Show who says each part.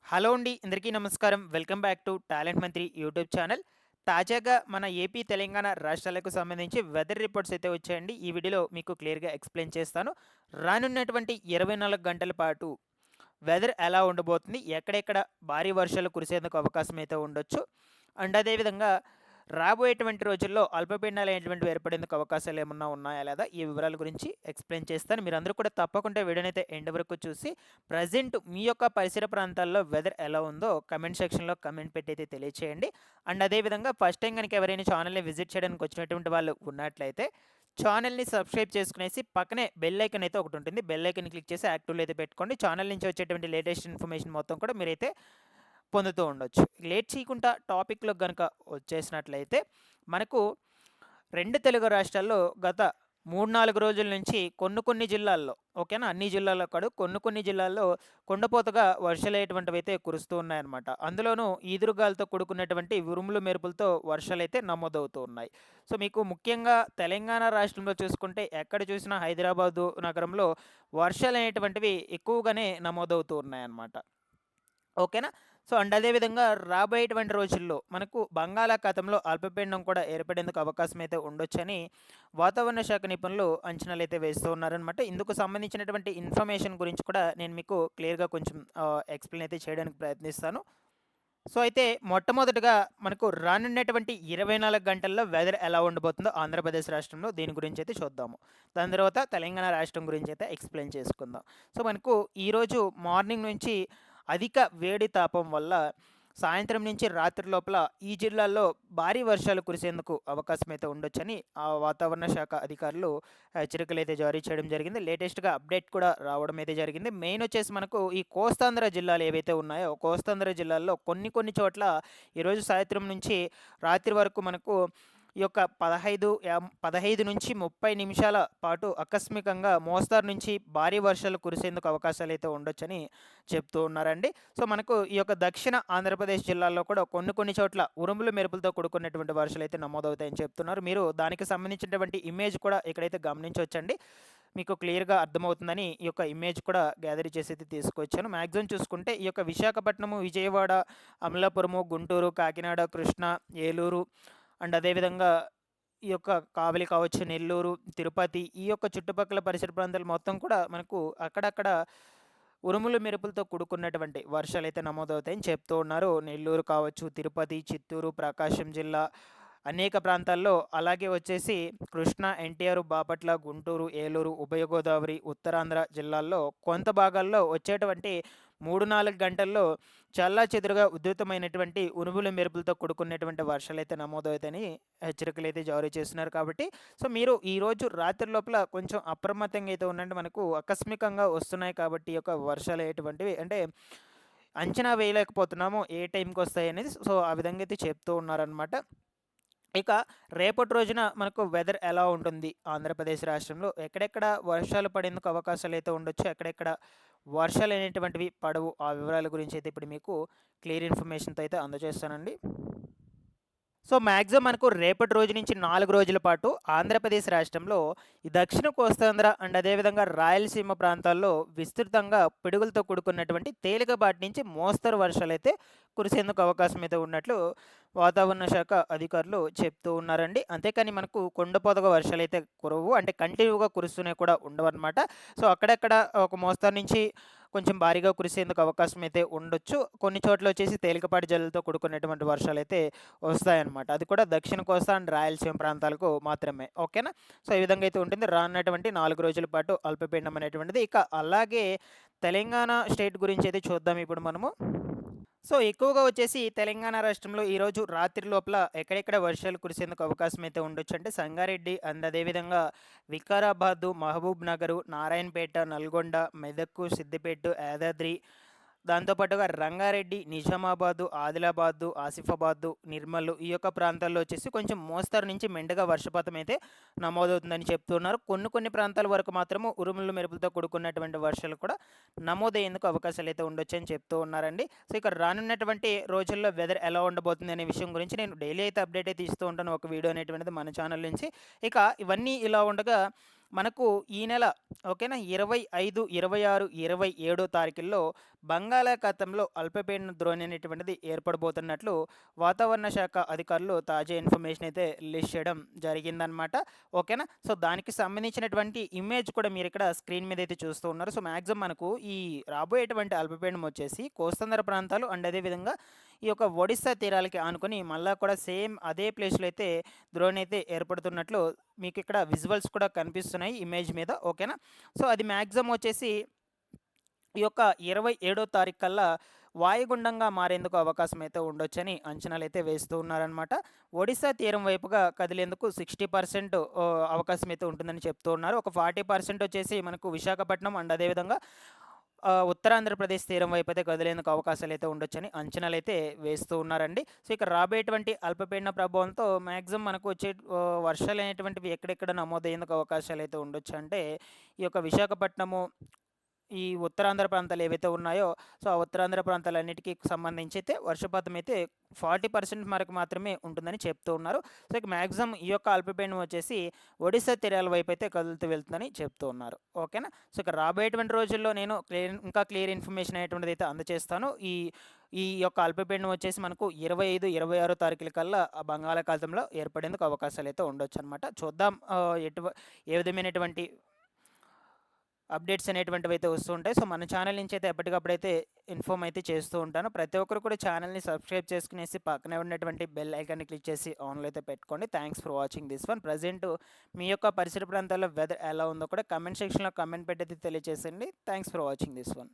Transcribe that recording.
Speaker 1: Hello అండి. అందరికీ నమస్కారం. వెల్కమ్ బ్యాక్ టు టాలెంట్ మంత్రి యూట్యూబ్ ఛానల్. తాజాగా మన ఏపీ, తెలంగాణ రాష్ట్రాలకు సంబంధించి వెదర్ రిపోర్ట్స్ అయితే వచ్చాయండి. ఈ వీడియోలో మీకు క్లియర్‌గా ఎక్స్‌ప్లెయిన్ చేస్తాను. రానున్నటువంటి 24 గంటల పాటు వెదర్ ఎలా ఉండబోతుంది? ఎక్కడెక్కడ భారీ వర్షాలు కురిసేందుకు అవకాశం అయితే ఉండొచ్చు. అండ్ అదే విధంగా రాబోయేటువంటి రోజుల్లో అల్పపీడనాలు అనేటువంటివి ఏర్పడేందుకు అవకాశాలు ఏమన్నా ఉన్నాయా లేదా? ఈ వివరాల గురించి ఎక్స్‌ప్లెయిన్ చేస్తాను. మీరందరూ కూడా తప్పకుండా వీడియోనైతే ఎండ్ వరకు చూసి ప్రెజెంట్ మీ యొక్క పరిసర ప్రాంతాల్లో వెదర్ ఎలా ఉందో కమెంట్ సెక్షన్‌లో కమెంట్ పెట్టి అయితే తెలియచేయండి. అండ్ అదే విధంగా ఫస్ట్ టైమ్ గనుక ఎవరైనా ఛానెల్‌ని విజిట్ చేయడానికి వచ్చినటువంటి వాళ్ళు ఉన్నట్లయితే ఛానెల్‌ని సబ్స్క్రైబ్ చేసుకునేసి పక్కనే బెల్ ఐకాన్ అయితే ఒకటి ఉంటుంది. బెల్ ఐకాన్ క్లిక్ చేసి యాక్టివ్‌లో అయితే పెట్టుకోండి. ఛానెల్ నుంచి వచ్చేటువంటి లేటెస్ట్ ఇన్ఫర్మేషన్ మొత్తం కూడా మీరైతే పొందుతూ ఉండొచ్చు. లేట్ చేయకుండా టాపిక్‌లోకి గనుక వచ్చేసినట్లయితే మనకు 2 తెలుగు రాష్ట్రాల్లో గత 3, 4 రోజుల నుంచి కొన్ని జిల్లాల్లో ఓకేనా? అన్ని జిల్లాల్లో కాదు. కొన్ని జిల్లాల్లో కుండపోతగా వర్షాలనేటువంటివైతే కురుస్తూ ఉన్నాయన్నమాట. అందులోనూ ఈదురుగాలితో కూడుకున్నటువంటి ఉరుములు, మెరుపులతో వర్షాలైతే నమోదవుతూ ఉన్నాయి. సో, మీకు ముఖ్యంగా తెలంగాణ రాష్ట్రంలో చూసుకుంటే ఎక్కడ చూసినా హైదరాబాదు నగరంలో వర్షాలనేటువంటివి ఎక్కువగానే నమోదవుతూ ఉన్నాయన్నమాట. ఓకేనా? సో, అండ్ అదే విధంగా రాబోయేటువంటి రోజుల్లో మనకు బంగాళాఖాతంలో అల్పపీడనం కూడా ఏర్పడేందుకు అవకాశం అయితే ఉండొచ్చని వాతావరణ శాఖ నిపుణులు అంచనాలైతే వేస్తూ ఉన్నారనమాట. ఇందుకు సంబంధించినటువంటి ఇన్ఫర్మేషన్ గురించి కూడా నేను మీకు క్లియర్‌గా కొంచెం ఎక్స్‌ప్లెయిన్ అయితే చేయడానికి ప్రయత్నిస్తాను. సో, అయితే మొట్టమొదటగా మనకు రానున్నటువంటి 24 గంటల్లో వెదర్ ఎలా ఉండబోతుందో ఆంధ్రప్రదేశ్ రాష్ట్రంలో దీని గురించి అయితే చూద్దాము. దాని తర్వాత తెలంగాణ రాష్ట్రం గురించి అయితే ఎక్స్‌ప్లెయిన్ చేసుకుందాం. సో, మనకు ఈరోజు మార్నింగ్ నుంచి అధిక వేడి తాపం వల్ల సాయంత్రం నుంచి రాత్రి లోపల ఈ జిల్లాల్లో భారీ వర్షాలు కురిసేందుకు అవకాశం అయితే ఉండొచ్చని ఆ వాతావరణ శాఖ అధికారులు హెచ్చరికలైతే జారీ చేయడం జరిగింది. లేటెస్ట్‌గా అప్డేట్ కూడా రావడం అయితే జరిగింది. మెయిన్ వచ్చేసి మనకు ఈ కోస్తాంధ్ర జిల్లాలు ఏవైతే ఉన్నాయో, కోస్తాంధ్ర జిల్లాల్లో కొన్ని చోట్ల ఈరోజు సాయంత్రం నుంచి రాత్రి వరకు మనకు ఈ యొక్క 15-30 నిమిషాల పాటు ఆకస్మికంగా మోస్తారు నుంచి భారీ వర్షాలు కురిసేందుకు అవకాశాలైతే ఉండొచ్చని చెప్తూ ఉన్నారండి. సో, మనకు ఈ యొక్క దక్షిణ ఆంధ్రప్రదేశ్ జిల్లాల్లో కూడా కొన్ని చోట్ల ఉరుములు, మెరుపులతో కూడుకున్నటువంటి వర్షాలైతే నమోదవుతాయని చెప్తున్నారు. మీరు దానికి సంబంధించినటువంటి ఇమేజ్ కూడా ఇక్కడైతే గమనించొచ్చండి. మీకు క్లియర్‌గా అర్థమవుతుందని ఈ యొక్క ఇమేజ్ కూడా గ్యాదర్ చేసైతే తీసుకొచ్చాను. మాక్సిమం చూసుకుంటే ఈ యొక్క విశాఖపట్నము, విజయవాడ, అమలాపురము, గుంటూరు, కాకినాడ, కృష్ణా, ఏలూరు అండ్ అదేవిధంగా ఈ యొక్క కావలి కావచ్చు, నెల్లూరు, తిరుపతి ఈ యొక్క చుట్టుపక్కల పరిసర ప్రాంతాలు మొత్తం కూడా మనకు అక్కడక్కడ ఉరుములు, మెరుపులతో కూడుకున్నటువంటి వర్షాలైతే నమోదవుతాయని చెప్తూ ఉన్నారు. నెల్లూరు కావచ్చు, తిరుపతి, చిత్తూరు, ప్రకాశం జిల్లా అనేక ప్రాంతాల్లో అలాగే వచ్చేసి కృష్ణా, ఎన్టీఆర్, బాపట్ల, గుంటూరు, ఏలూరు, ఉభయ గోదావరి, ఉత్తరాంధ్ర జిల్లాల్లో కొంత భాగాల్లో వచ్చేటువంటి 3, 4 గంటల్లో చెల్లాచెదురుగా ఉధృతమైనటువంటి ఉరుములు, మెరుపులతో కూడుకున్నటువంటి వర్షాలైతే నమోదవుతాయని హెచ్చరికలైతే జారీ చేస్తున్నారు కాబట్టి, సో, మీరు ఈరోజు రాత్రి లోపల కొంచెం అప్రమత్తంగా అయితే ఉండండి. మనకు ఆకస్మికంగా వస్తున్నాయి కాబట్టి ఈ యొక్క వర్షాలు అనేటువంటివి అంటే అంచనా వేయలేకపోతున్నాము ఏ టైంకొస్తాయనేది. సో, ఆ విధంగా అయితే చెప్తూ ఉన్నారనమాట. ఇక రేపటి రోజున మనకు వెదర్ ఎలా ఉంటుంది ఆంధ్రప్రదేశ్ రాష్ట్రంలో? ఎక్కడెక్కడ వర్షాలు పడేందుకు అవకాశాలైతే ఉండొచ్చు, ఎక్కడెక్కడ వర్షాలనేటువంటివి పడవు. ఆ వివరాల గురించి అయితే ఇప్పుడు మీకు క్లియర్ ఇన్ఫర్మేషన్‌తో అయితే అందజేస్తానండి. సో, మాక్సిమం మనకు రేపటి రోజు నుంచి 4 రోజుల పాటు ఆంధ్రప్రదేశ్ రాష్ట్రంలో ఈ దక్షిణ కోస్తాంధ్ర అండ్ అదేవిధంగా రాయలసీమ ప్రాంతాల్లో విస్తృతంగా పిడుగులతో కూడుకున్నటువంటి తేలికపాటి నుంచి మోస్తరు వర్షాలైతే కురిసేందుకు అవకాశం అయితే ఉన్నట్లు వాతావరణ శాఖ అధికారులు చెప్తూ ఉన్నారండి. అంతేకాని మనకు కుండపోతగా వర్షాలైతే కురవవు. అంటే కంటిన్యూగా కురుస్తూనే కూడా ఉండవన్నమాట. సో, అక్కడక్కడ ఒక మోస్తరు నుంచి కొంచెం భారీగా కురిసేందుకు అవకాశం అయితే ఉండొచ్చు. కొన్ని చోట్ల వచ్చేసి తేలికపాటి జల్లులతో కూడుకున్నటువంటి వర్షాలైతే వస్తాయన్నమాట. అది కూడా దక్షిణ కోస్తా అండ్ రాయలసీమ ప్రాంతాలకు మాత్రమే. ఓకేనా? సో, ఈ విధంగా అయితే ఉంటుంది. రానున్నటువంటి 4 రోజుల పాటు అల్పపీడనం అనేటువంటిది. ఇక అలాగే తెలంగాణ స్టేట్ గురించి అయితే చూద్దాం ఇప్పుడు మనము. సో, ఎక్కువగా వచ్చేసి తెలంగాణ రాష్ట్రంలో ఈరోజు రాత్రి లోపల ఎక్కడెక్కడ వర్షాలు కురిసేందుకు అవకాశం అయితే ఉండొచ్చు అంటే సంగారెడ్డి అండ్ అదేవిధంగా వికారాబాదు, మహబూబ్ నగరు, నారాయణపేట, నల్గొండ, మెదక్, సిద్దిపేట, యాదాద్రి దాంతో పాటుగా రంగారెడ్డి, నిజామాబాదు, ఆదిలాబాదు, ఆసిఫాబాదు, నిర్మల్ ఈ యొక్క ప్రాంతాల్లో వచ్చేసి కొంచెం మోస్తరు నుంచి మెండుగా వర్షపాతం అయితే నమోదవుతుందని చెప్తున్నారు. కొన్ని ప్రాంతాల వరకు మాత్రము ఉరుములు, మెరుపులతో కూడుకున్నటువంటి వర్షాలు కూడా నమోదయ్యేందుకు అవకాశాలు అయితే ఉండొచ్చని చెప్తూ ఉన్నారండి. సో, ఇక రానున్నటువంటి రోజుల్లో వెదర్ ఎలా ఉండబోతుంది అనే విషయం గురించి నేను డైలీ అయితే అప్డేట్ అయితే ఇస్తూ ఉంటాను ఒక వీడియో అనేటువంటిది మన ఛానల్ నుంచి. ఇక ఇవన్నీ ఇలా ఉండగా మనకు ఈ నెల ఓకేనా 25, 26, 27 తారీఖుల్లో బంగాళాఖాతంలో అల్పపీడన ద్రోణి అనేటువంటిది ఏర్పడబోతున్నట్లు వాతావరణ శాఖ అధికారులు తాజా ఇన్ఫర్మేషన్ అయితే రిలీజ్ చేయడం జరిగిందనమాట. ఓకేనా. సో దానికి సంబంధించినటువంటి ఇమేజ్ కూడా మీరు ఇక్కడ స్క్రీన్ మీద అయితే చూస్తూ ఉన్నారు. సో మ్యాక్సిమం మనకు ఈ రాబోయేటువంటి అల్పపీడనం వచ్చేసి కోస్తాంధ్ర ప్రాంతాలు అండ్ అదేవిధంగా ఈ యొక్క ఒడిస్సా తీరాలకి ఆనుకొని మళ్ళా కూడా సేమ్ అదే ప్లేస్లో అయితే ద్రోణి అయితే ఏర్పడుతున్నట్లు మీకు ఇక్కడ విజువల్స్ కూడా కనిపిస్తున్నాయి ఇమేజ్ మీద. ఓకేనా. సో అది మ్యాక్సిమం వచ్చేసి ఈ యొక్క 27వ తారీఖు కల్లా వాయుగుండంగా మారేందుకు అవకాశం అయితే ఉండొచ్చని అంచనాలు అయితే వేస్తూ ఉన్నారనమాట. ఒడిశా తీరం వైపుగా కదిలేందుకు 60% అవకాశం అయితే ఉంటుందని చెప్తూ ఉన్నారు. ఒక 40% వచ్చేసి మనకు విశాఖపట్నం అండ్ అదేవిధంగా ఉత్తరాంధ్రప్రదేశ్ తీరం వైపు అయితే కదిలేందుకు అవకాశాలు అయితే ఉండొచ్చని అంచనాలు అయితే వేస్తూ ఉన్నారండి. సో ఇక రాబోయేటువంటి అల్పపీడన ప్రభావంతో మ్యాక్సిమం మనకు వచ్చే వర్షాలు అనేటువంటివి ఎక్కడెక్కడ నమోదయ్యేందుకు అవకాశాలు అయితే ఉండొచ్చు అంటే ఈ యొక్క విశాఖపట్నము, ఈ ఉత్తరాంధ్ర ప్రాంతాలు ఏవైతే ఉన్నాయో సో ఆ ఉత్తరాంధ్ర ప్రాంతాలన్నిటికీ సంబంధించి అయితే వర్షపాతం అయితే 40% వరకు మాత్రమే ఉంటుందని చెప్తూ ఉన్నారు. సో ఇక మ్యాక్సిమం ఈ యొక్క అల్పపీడనం వచ్చేసి ఒడిశా తీరాల వైపు అయితే కదులుతూ వెళ్తుందని చెప్తూ ఉన్నారు. ఓకేనా. సో ఇక రాబోయేటువంటి రోజుల్లో నేను ఇంకా క్లియర్ ఇన్ఫర్మేషన్ అనేటువంటిది అయితే అందజేస్తాను. ఈ ఈ యొక్క అల్పపీడనం వచ్చేసి మనకు 25, 26 తారీఖుల కల్లా ఆ బంగాళాఖాతంలో ఏర్పడేందుకు అవకాశాలు అయితే ఉండొచ్చు అనమాట. చూద్దాం ఏ విధమైనటువంటి అప్డేట్స్ అనేటువంటివి అయితే వస్తూ ఉంటాయి. సో మన ఛానల్ నుంచి అయితే ఎప్పటికప్పుడైతే ఇన్ఫార్మ్ అయితే చేస్తూ ఉంటాను. ప్రతి ఒక్కరు కూడా ఛానల్ని సబ్స్క్రైబ్ చేసుకునేసి పక్కనే ఉన్నటువంటి బెల్ ఐకాన్ని క్లిక్ చేసి ఆన్లో అయితే పెట్టుకోండి. Thanks for watching this one. Present మీ యొక్క పరిసర ప్రాంతాల్లో వెదర్ ఎలా ఉందో కూడా కమెంట్ సెక్షన్లో కమెంట్ పెట్టి అయితే తెలియజేసండి. Thanks for watching this one.